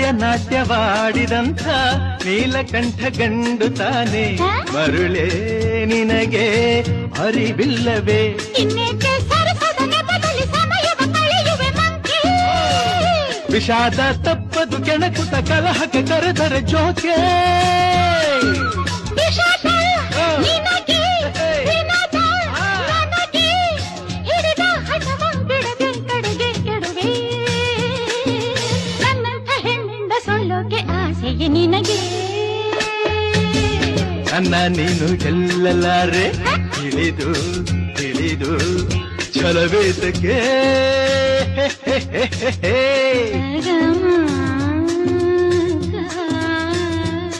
ಹೃದಯ ನಾಟ್ಯವಾಡಿದಂಥ ನೀಲಕಂಠ ಗಂಡು ತಾನೆ ಮರುಳೇ ನಿನಗೆ ಅರಿವಿಲ್ಲವೇ ಇನ್ನೇಕೆ ಸರಸದ ನೆಪದಲ್ಲಿ ಸಮಯವ ಕಳೆಯುವೆ ಮಂಕಿ ವಿಷಾದ ತಪ್ಪದು ಕೆಣಕುತ ಕಲಹಕ್ಕೆ ಕರೆದರೆ ಜೋಕೆ ವಿಷಾದ ನಿನಗೆ ವಿನೋದ ನನಗೆ ಹಿಡಿದ ಹಠವ ಬಿಡದೆ ಕಡೆಗೆ ಕೆಡುವೆ ನನ್ನಂಥ ಹೆಣ್ಣಿಂದ ಸೊಲ್ಲೋಕೆ ಆಸೆಯೇ ನಿನಗೆ ನನ್ನ ನೀನು ಗೆಲ್ಲಲಾರೆ ತಿಳಿದು ತಿಳಿದು ಛಲವೇತಕ್ಕೆ ಗಮ